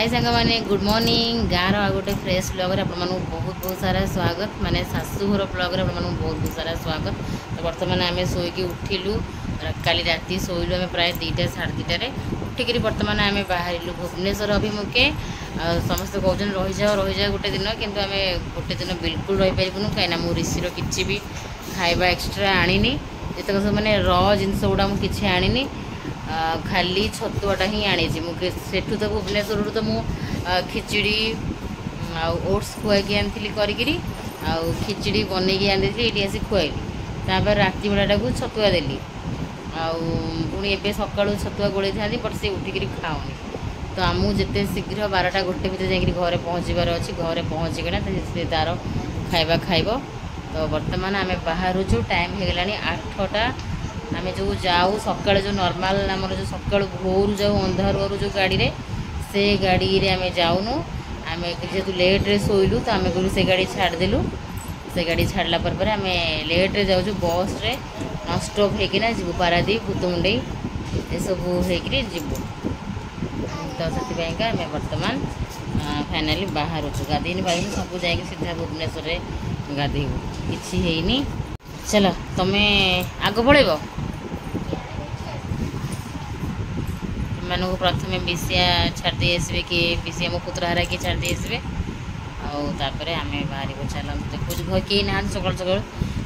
हाय सांग मैंने good morning गाँव आ गोटे फ्रेश ब्लॉग आप बहुत बहुत सारा स्वागत माने शाशुघर ब्लॉग आप बहुत बहुत सारा स्वागत। तो बर्तमान आम शोक उठिलु काली राति शोलु आम प्राय 2टा साढ़े 2टारे उठिक बर्तमान आम बाहर भुवनेश्वर अभिमुखे। समस्त कहते रही जाओ गोटे दिन किंतु आम गोटे दिन बिल्कुल रही पारूँ कहीं मो ऋषिर किसी भी खाଇବା एक्सट्रा आनी जितक सब मैंने जिनस गुड़ा मुझे आनी खाली छतुआटा ही आनी सेठू तो भुवनेश्वर तो मुझे खिचड़ी ओट्स खुआई आनी करी खिचड़ी बनईकी आनी ये आसी खुआली राति बेलाटा को छतुआ देली पुणी ए सका छतुआ गोड़े था बट से उठिक खाऊनी। तो आमू जिते शीघ्र 12टा 1 भितर जाकर घरे पहुँचबार अच्छी घरे पहुँचिकना से तार खाଇବା खाइब। तो बर्तमान आम बाहर टाइम हो गलानी 8टा आम जो जाऊ सका जो नॉर्मल आम जो सका भोर जाऊ अंधार जो गाड़ी रे से गाड़ी रे आम जाऊनु आम जेहतु लेट्रे शोलु तो आम कहूँ से गाड़ी छाड़देलु से गाड़ी छाड़ला पर आम लेट्रे जाऊँ बस रे नॉन स्टॉप होकिना जीवु पारादीप भूतमुंडई ये सब होकर जीवु। तो से आम बर्तमान फाइनाली बाहर गाधे बाधे सब जा सीधा भुवनेश्वर गाधेबू कि चलो तुम्हें आग पड़ेब मानक प्रथम विषया छाड़ी आसबे कि विषय मो पुत्रहारा किए छाड़ी आसबे आउे आम बाहर को चल देखो घर कहीं ना सका सका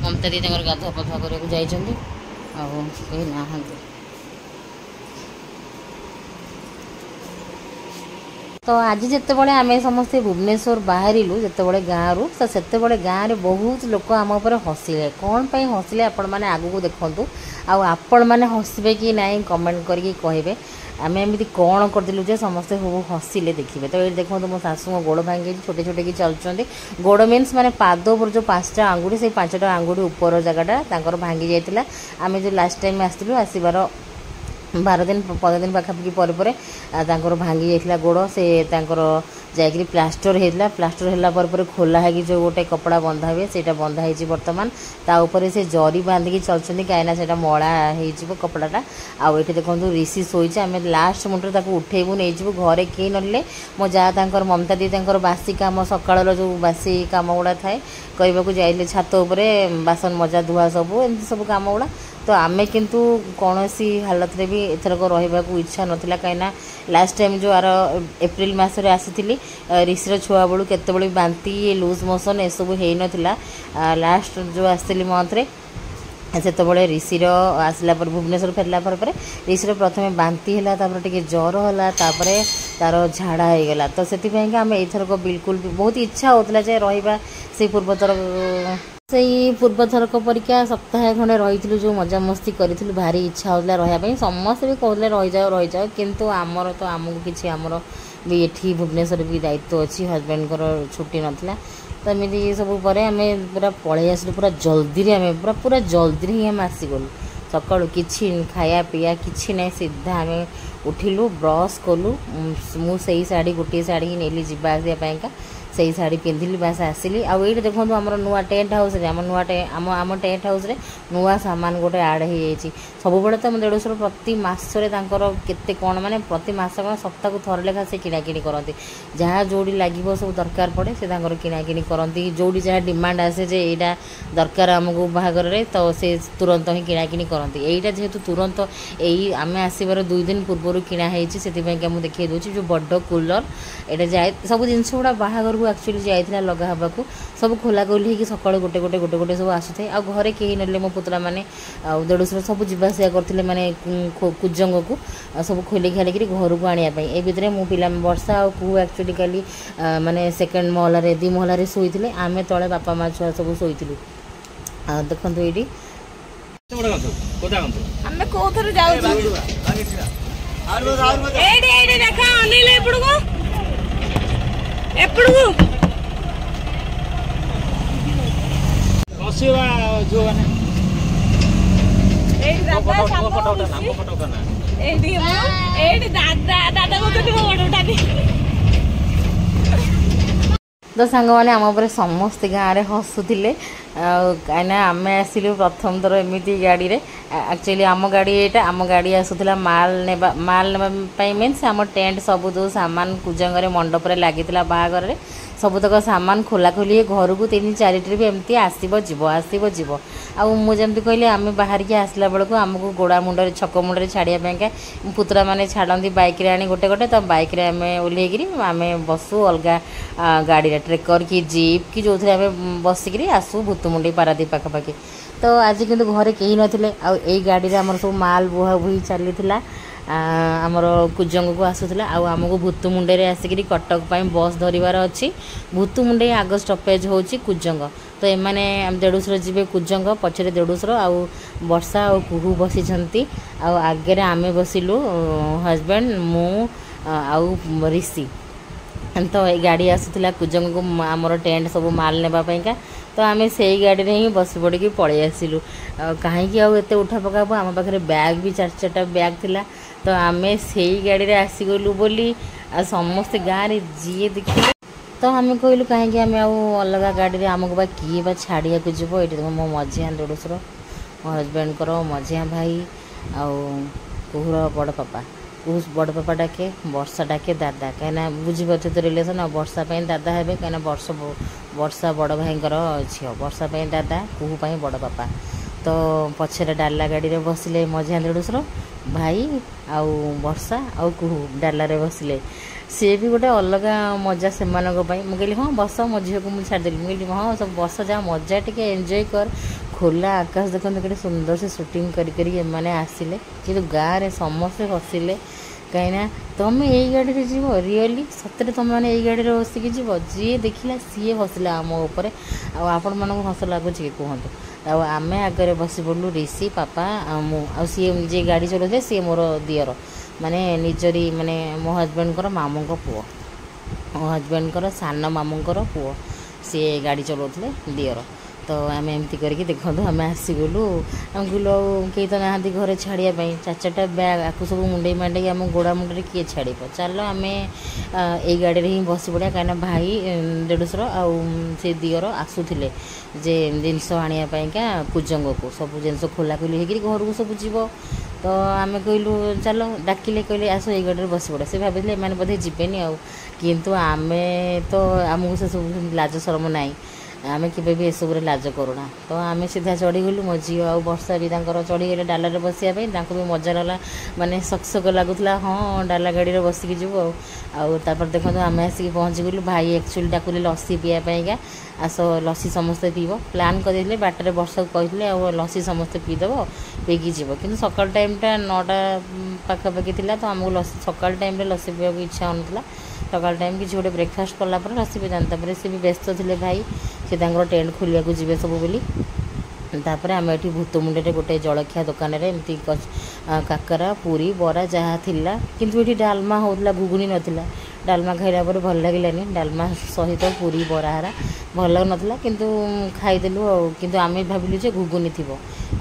ममता दी गाधुआ पाधुआ करने जाइए कहीं ना। तो आज जिते बड़े आम समस्ते भुवनेश्वर बाहरिलु जिते गाँव रु तो सेते गाँव में बहुत लोक आम उपर हसिले कौन पाई हसिले आपण मैंने आगू देखूँ आपण मैंने हसबे कि ना कमेंट करके कहे आम एमती कौन करदेलु जे समस्ते सब हसिले देखिए। तो ये देखो मो शाशु गोड़ भांगी छोटे छोटे कि चलुँच गोड़ मीन्स माने पाद उपर जो 5टा आंगुठी से 5टा आंगुठी ऊपर जगटा भांगी जाइए। आम जो लास्ट टाइम आसलु आसबार 12 दिन 15 दिन पाखापाखि पर भांगी जाइए गोड़ से जाकि प्लास्टर होता प्लास्टर है खोला है जो गोटे कपड़ा बंधा हुए से बंधा है बर्तमान ताऊपर से जरी बांधिकी चलते कहीं से मला हो कपड़ाटा आउ ये देखो ऋषि शोचे आम लास्ट मुंडे उठेबू नहीं घरे कहीं नले मो जा ममता दी बासी कम सकाल जो बासी कम गुड़ा थाए करने को जाइए छात उपरे बासन मजा धुआ सब एमती सब कम गुड़ा। तो आमे किंतु कौन सी हालत रे भी एथरक रहा इच्छा नाला कहीं लास्ट टाइम जो आर एप्रिल मसरे आसी ऋषिर छुआ बेलू केत बांती लूज मोशन ए सब हो नाला लास्ट जो आसली मंथ रे से ऋषिर आसला भुवनेश्वर फेरला ऋषिर प्रथम बांती है टे ज्वर है तार झाड़ा हो गला। तो से आम एथरक बिल्कुल भी बहुत इच्छा होता है रहा से पूर्वतर से पूर्वथरक परीक्षा सप्ताह खंडे रही जो मजा मस्ती करूँ भारी इच्छा होता रहा समस्त भी कहते रही जाओ किंतु आमर तो आमको किसी आमर भी ये भुवनेश्वर भी दायित्व अच्छी हजबैंड छुट्टी नाला। तो एमती सब आम पूरा पलि आसलु पूरा जल्दी आम पूरा जल्दी ही आम आसीगलु सका कि खाया पीया कि ना सीधा आम उठिलु ब्रश कलु मुझे शाढ़ी गोटे शाढ़ी ही नेली जावासपाइका से शाढ़ी पिंधिली बास आसिली आउ ये देखो आम नुआ टेंट हाउस रे आम टेंट हाउस रे नुआ सामान गोटे आड हो जाइए सब बड़े। तो देढ़शुर प्रति मसरे केते कौन माने प्रति मस कौन सप्ताह को थर लेखा से किणाकिणी करती जहाँ जोड़ी लगे सब दरकार पड़े से किणाकिणी करती जोड़ी जहाँ डिमांड आसे जे यहाँ दरकार आमको बाहागर रे तो से तुरंत ही किणाकिणी करती यहीटा जेहेतु तुरंत यही आम आसबार 2 दिन पूर्व किणाई से मुझे देखिए दूसरी जो बड़ कूलर यहाँ जाए सब जिनस गुड़ा बाहागर एक्चुअली जाइए लगा हवाक सब खोला खोली हो सका गोटे गोटे गोटे गोटे सब आसुए आ घरे कहीं ना मो पुतला मैंने देढ़शुर सब जावासिया करते मैंने कुजंग को सब खोली खालिक घर को आने ए भितर मो पिला वर्षा आ पुह एक्चुअली काली माने सेकेंड महलार 2 महलार शोते आम तले बापा माँ छुआ सब शोलु देखो ये तो सांग मैंने आम समस्ते गाँव में हसुले कहीं आम आसिलु प्रथम थर एमती गाड़ी रे एक्चुअली आम गाड़ी यहाँ आम गाड़ी आसूला माल नापी मीन्स आम टेंट सब जो सामान कुजंग मंडप लगी बाहागर में सबुतक सामान खोला खोली घर को 3-4 ट्रिप एमती आसब जीव आउ मुझे कहली आम बाहर की आसला बेलू आमको गोड़ा मुंडे छक मुंडे छाड़ापा पुतरा मैंने छाड़ती बाइक आनी गोटे गोटे तो बाइक आम ओह्लैकि आम बसु अलग गाड़ी ट्रेकर कि जीप कि जो थे आम बसिक आसू भूतमुंडी पारादीप पाखापाखि तो आज किंतु घरे कहीं नथिले आ एई गाड़ी रे हमर सब माल बुहा बुही चलीथिला आमर कुजंग को आसूला आमको भूतमुंडे रे आसिक कटक पाई बस धरिवार अच्छी भूतमुंडे आग स्टपेज होची कुजंग तो एमाने देढ़ुसर जीवे कुजंग पछरे देढ़ुसर आउ वर्षा और कुहू बसी आगे आमे बसिलु हजबैंड मु आउ ऋषि तो ये गाड़ी आसूला कुजंग को आमर टेंट सब माल नेबापा तो आम से गाड़ी में ही बस पड़ के पलि आसिलु कहीं आते उठा पकाबू आम पाखे बैग भी 4-4टा बैग थिला तो आम से गाड़ी में आसीगलु बोली समस्ते गाँव में जी देखिए तो आम कहलु कहीं आम अलग गाड़ी में आमको बा किए बा छाड़िया जीव ये मो मझिया देढ़ुसर मो हजबैंड मझिया भाई आहुर बड़ पापा बड़ पापा डाके वर्षा डाके दादा कहीं बुझीपे तो रिलेसन आ वर्षा दादा हे कहीं वर्षा बड़ भाई झी वर्षा दादा कुहू बड़ पापा तो पछरे डाला गाड़ी रे बसिले मझिया देढ़ुसर भाई आउ वर्षा आउ कुहू डाला रे बसिले सी भी गोटे अलग मजा से मुझे हाँ बस मो झील को मुझे छाड़देली मुझे हाँ सब बस जा मजा टे एंजॉय कर खोला आकाश देखते कि सुंदर से शूटिंग करें आसिले कि गाँव में समस्ते हसिले कहीं तुम यही गाड़ी में जीव रियली सतरे तुम मैंने यही गाड़ी में बसिक जीव जी देखला सी हसिला आम उपर आपण मन हस लगुच कि कहतु आम आगे बस पड़ू ऋषि पापा मुझे जी गाड़ी चलाते सी मोर दियर माने निजरी माने मो हजबैंड मामू पुओ मो हजबैंड सान मामू पुओ सी गाड़ी चलाते दियर तो आम एमती करके देखो आम आसीगलु आम कहलु कई तो ना घरे छाड़ापी 4-4टा बैग आपको सब मुंडे मांडे आम गोड़ा मुंडे किए छाड़ चल आम ये गाड़ी में ही बस पड़ा कहीं भाई देढ़ुसर आउ से दियर आसूले जे जिनस आनापाइका कुजंग को सब जिन खोलाखोली हो घर को सब जीव तो आम कहलु चलो डाकिले कहले आस ये गाड़ी में बस पड़ा से भाई मैंने बोधे जीवेनि किंतु आम तो आमको से सब लाज शरम नाई आम के भी एसबू लाज करूना तो आम सीधा चढ़ीगलु मो झी आ वर्षा भी चढ़ीगले डाला बसापी भी मजा नाला माने सकसक लगुला हाँ डाला गाड़ी में बसिक जीव आपर देखो आम आसिक पहुँचीगलु भाई एक्चुअली डाकुले लस्सी पीवाईका आस लस्सी समस्ते पीब प्लां कर बाटर वर्षा को कहते लस्सी समस्ते पीदेव पीकी जीव कि सकाल टाइमटा 9टा पाखापाखि थी तो आमको सकाल टाइम लस्सी पीवा इच्छा होना सकाल टाइम किसी गोटे ब्रेकफास्ट कलापर लस्सी पी जाता सी भी व्यस्त थे भाई से टेंट खोलिया जी सब बोली तापर आम ये भूतमुंडे गोटे जलखिया दुकान एमती काकरा पूरी बरा जहाँ थिला किंतु ये डालमा होता घुगुनी नाला डालमा खाइला पर भल लगे डालमा सहित पूरी बराहारा भल लग नाला किंतु खाईदेलु किंतु आम भाविलु जे घुगुनी थी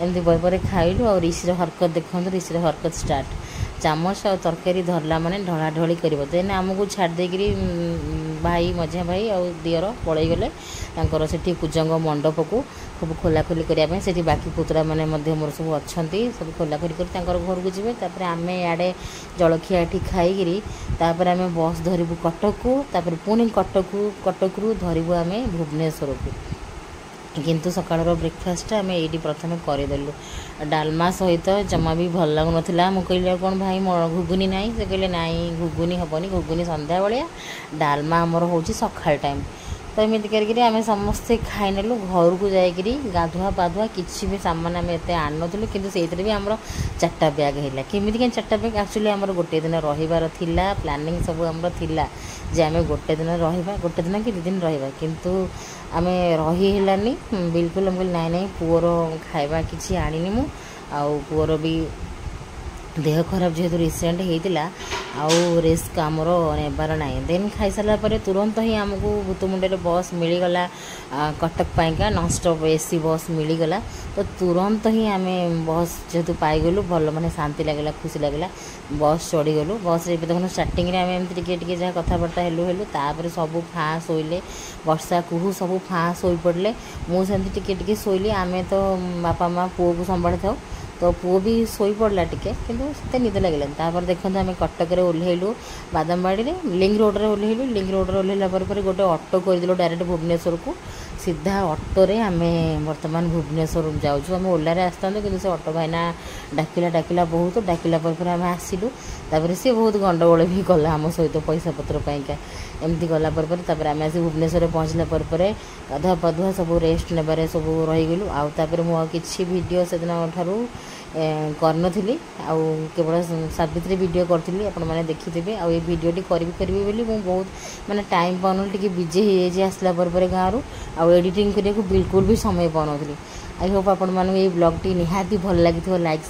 एमती बपर खाइलु और ऋषिर हरकत देखो ऋषिर हरकत स्टार्ट चामच और तरकारी धरला माने ढला ढली कर आमको छाड़देक भाई मझिया भाई आउ दियर पलि गले से कुजंग मंडप को सब खोलाखोली करने से बाकी पुतरा मैंने मोर सब अच्छा सब खोलाखोली कर घर को जी आम इे जलखिया ये खाई आम बस धरबू कटक को पुणी कटक रू धरबू आम भुवनेश्वर को किंतु सकाळ ब्रेकफास्ट आम ये प्रथम करदेलु डालमा सहित जमा भी भल लगुन मुझे कौन भाई घुगुनी ना से कहले नाई घुगुनी हेनी घुगुनी संध्या भाया डालमा आमर हूँ सकाळ टाइम तो एमती करके आम समस्ते खाईनेलु घर को जाकि गाधुआ पाधुआ किसी भी सामान आम एत आनु कि भी आम 4टा बैग है केमी कहीं 4टा बैग एक्चुअली आम गोटे दिन रहीबार थिला प्लानिंग सब आमर थिला जे आम गोटे दिन रहा गोटे दिन कि 2 दिन रहा किंतु आम रहीलानी बिल्कुल आम कहली नाई पुअर खाଇବା କିଛି ଆଣିନି ମୁଁ ଆଉ ପୁଅର भी देह खराब जेहेतु रिसेंट होता आउ रिस्क आमर नेबार ना देन खाई सारा पर तुरंत ही आमको भूतमुंडे बस मिलगला कटक पाइका नॉनस्टॉप एसी बस मिलगला तो तुरंत ही आम बस जेहेतु पाईगलु भल माने शांति लगला खुशी लगला बस चढ़ीगलु बस रे देखो स्टार्टिंग रे आम एमती टिके जहाँ कथबार्ता हेलु हेलु तापर सब फाँ शोले वर्षा कुहू सब फाँ शोई पड़े मुझे टिके शोली आम तो बापा माँ पुओ को संभाली था तो पुओ भी शोई पड़ा टिके कि निद लगे तापर देखो आम कटक ओह्लैलु बादामबाड़ी लिंक रोड रे ओह्लैलु लिंक रोड रे ओह्लैला गोटे ऑटो करदेलु डायरेक्ट भुवनेश्वर को सीधा ऑटो रे आम बर्तमान भुवनेश्वर जाऊँ आम ओला आसता कि से ऑटो भाईना डाकिला बहुत डाकिला आम आसिलु तापर सी बहुत गंडगोल भी कला आम सहित पैसा पत्र पाइका एमती गला आम आसी भुवनेश्वर पहुँचला गाधुआ पाधुआ सब रेस्ट नेबारे सब रहीगलु आउे मुझे वीडियो से दिन ठारू करनथिली आउ केवल सावित्री वीडियो करथिली आपण माने देखिथिबे आ ये वीडियोटी करी बोली मु बहुत माने टाइम पाउन टिके बिजी हे जे आसला पर गाँव आ एडिटिंग करिया को बिल्कुल भी समय पाउनथिली आई होप आपण माने ये ब्लॉग टी निहाती भल लागिथो लाइक